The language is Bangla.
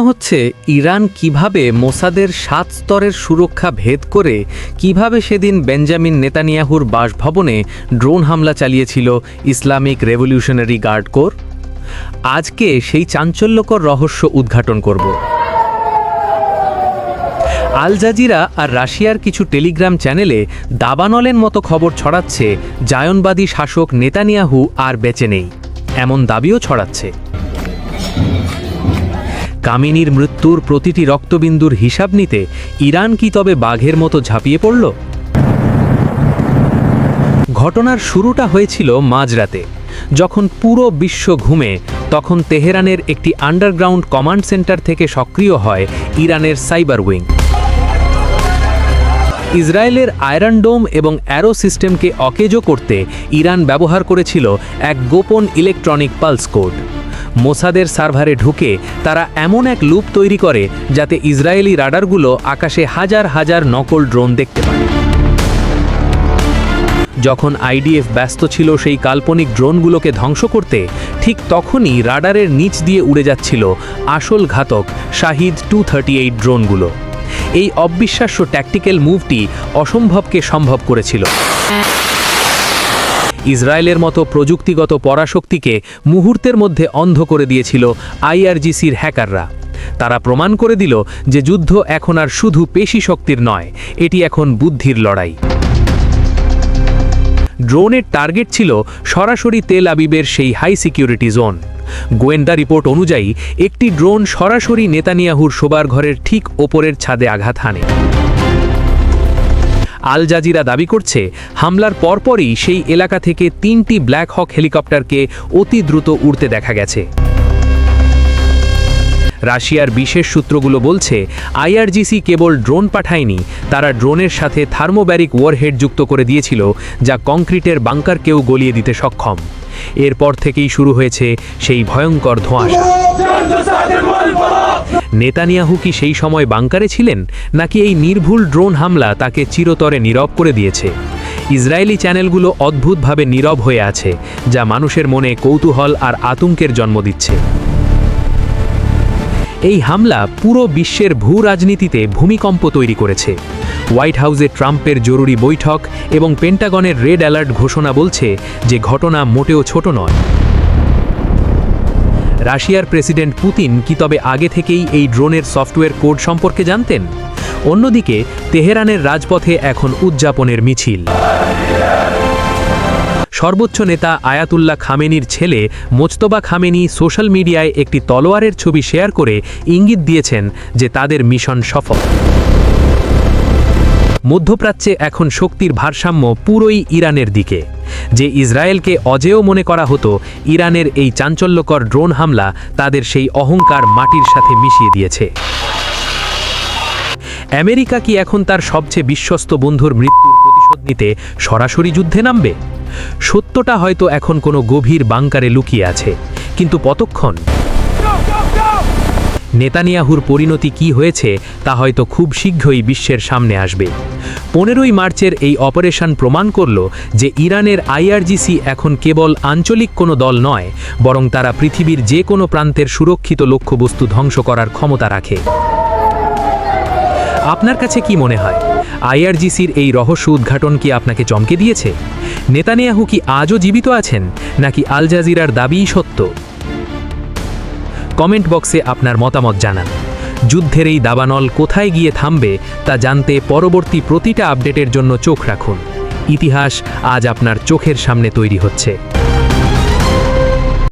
হচ্ছে ইরান কিভাবে মোসাদের 7 স্তরের সুরক্ষা ভেদ করে কিভাবে সেদিন বেঞ্জামিন নেতানিয়াহুর বাসভবনে ড্রোন হামলা চালিয়েছিল ইসলামিক রেভলিউশনারি গার্ড কোর। আজকে সেই চাঞ্চল্যকর রহস্য উদ্ঘাটন করব। আল জাজিরা আর রাশিয়ার কিছু টেলিগ্রাম চ্যানেলে দাবানলের মতো খবর ছড়াচ্ছে জায়নবাদী শাসক নেতানিয়াহু আর বেঁচে নেই, এমন দাবিও ছড়াচ্ছে। কামিনীর মৃত্যুর প্রতিটি রক্তবিন্দুর হিসাব নিতে ইরান কি তবে বাঘের মতো ঝাঁপিয়ে পড়ল? ঘটনার শুরুটা হয়েছিল মাঝরাতে, যখন পুরো বিশ্ব ঘুমে। তখন তেহরানের একটি আন্ডারগ্রাউন্ড কমান্ড সেন্টার থেকে সক্রিয় হয় ইরানের সাইবার উইং। ইসরায়েলের আয়রন ডোম এবং অ্যারো সিস্টেমকে অকেজো করতে ইরান ব্যবহার করেছিল এক গোপন ইলেকট্রনিক পালস কোড। মোসাদের সার্ভারে ঢুকে তারা এমন এক লুপ তৈরি করে যাতে ইসরায়েলি রাডারগুলো আকাশে হাজার হাজার নকল ড্রোন দেখতে পায়। যখন আইডিএফ ব্যস্ত ছিল সেই কাল্পনিক ড্রোনগুলোকে ধ্বংস করতে, ঠিক তখনই রাডারের নিচ দিয়ে উড়ে যাচ্ছিল আসল ঘাতক শাহিদ 238 ড্রোনগুলো। এই অবিশ্বাস্য ট্যাকটিক্যাল মুভটি অসম্ভবকে সম্ভব করেছিল। ইসরায়েলের মতো প্রযুক্তিগত পরাশক্তিকে মুহূর্তের মধ্যে অন্ধ করে দিয়েছিল আইআরজিসির হ্যাকাররা। তারা প্রমাণ করে দিল যে যুদ্ধ এখন আর শুধু পেশি শক্তির নয়, এটি এখন বুদ্ধির লড়াই। ড্রোনের টার্গেট ছিল সরাসরি তেল আবিবের সেই হাই সিকিউরিটি জোন। গোয়েন্দা রিপোর্ট অনুযায়ী একটি ড্রোন সরাসরি নেতানিয়াহুর শোবার ঘরের ঠিক ওপরের ছাদে আঘাত হানে। আল জাজিরা দাবি করছে হামলার পরপরই সেই এলাকা থেকে 3টি ব্ল্যাক হক হেলিকপ্টারকে অতি দ্রুত উড়তে দেখা গেছে। রাশিয়ার বিশেষ সূত্রগুলো বলছে আইআরজিসি কেবল ড্রোন পাঠায়নি, তারা ড্রোনের সাথে থার্মোব্যারিক ওয়ারহেড যুক্ত করে দিয়েছিল, যা কংক্রিটের বাংকারকেও গলিয়ে দিতে সক্ষম। এরপর থেকেই শুরু হয়েছে সেই ভয়ঙ্কর ধোঁয়াশা। নেতানিয়াহু কি সেই সময় বাংকারে ছিলেন, নাকি এই নির্ভুল ড্রোন হামলা তাকে চিরতরে নীরব করে দিয়েছে? ইসরায়েলি চ্যানেলগুলো অদ্ভুতভাবে নীরব হয়ে আছে, যা মানুষের মনে কৌতূহল আর আতঙ্কের জন্ম দিচ্ছে। এই হামলা পুরো বিশ্বের ভূ রাজনীতিতে ভূমিকম্প তৈরি করেছে। হোয়াইট হাউসে ট্রাম্পের জরুরি বৈঠক এবং পেন্টাগনের রেড অ্যালার্ট ঘোষণা বলছে যে ঘটনা মোটেও ছোট নয়। রাশিয়ার প্রেসিডেন্ট পুতিন কি তবে আগে থেকেই এই ড্রোনের সফটওয়্যার কোড সম্পর্কে জানতেন? অন্যদিকে তেহরানের রাজপথে এখন উদযাপনের মিছিল। সর্বোচ্চ নেতা আয়াতুল্লাহ খামেনির ছেলে মোজতবা খামেনি সোশ্যাল মিডিয়ায় একটি তলোয়ারের ছবি শেয়ার করে ইঙ্গিত দিয়েছেন যে তাদের মিশন সফল। মধ্যপ্রাচ্যে এখন শক্তির ভারসাম্য পুরোই ইরানের দিকে। যে ইসরায়েলকে অজেয় মনে করা হতো, ইরানের এই চাঞ্চল্যকর ড্রোন হামলা তাদের সেই অহংকার মাটির সাথে মিশিয়ে দিয়েছে। আমেরিকা কি এখন তার সবচেয়ে বিশ্বস্ত বন্ধুর মৃত্যুর প্রতিশোধ নিতে সরাসরি যুদ্ধে নামবে? সত্যটা হয়তো এখন কোনো গভীর বাংকারে লুকিয়ে আছে, কিন্তু কতক্ষণ? নেতানিয়াহুর পরিণতি কি হয়েছে তা হয়তো খুব শীঘ্রই বিশ্বের সামনে আসবে। 15ই মার্চের এই অপারেশন প্রমাণ করল যে ইরানের আইআরজিসি এখন কেবল আঞ্চলিক কোনো দল নয়, বরং তারা পৃথিবীর যে কোনো প্রান্তের সুরক্ষিত লক্ষ্যবস্তু ধ্বংস করার ক্ষমতা রাখে। আপনার কাছে কি মনে হয়, আইআরজিসির এই রহস্য উদ্ঘাটন কি আপনাকে চমকে দিয়েছে? নেতানিয়াহু কি আজও জীবিত আছেন, নাকি আল জাজিরার দাবিই সত্য? কমেন্ট বক্সে আপনার মতামত জানান। যুদ্ধের এই দাবানল কোথায় গিয়ে থামবে তা জানতে পরবর্তী প্রতিটা আপডেটের জন্য চোখ রাখুন। ইতিহাস আজ আপনার চোখের সামনে তৈরি হচ্ছে।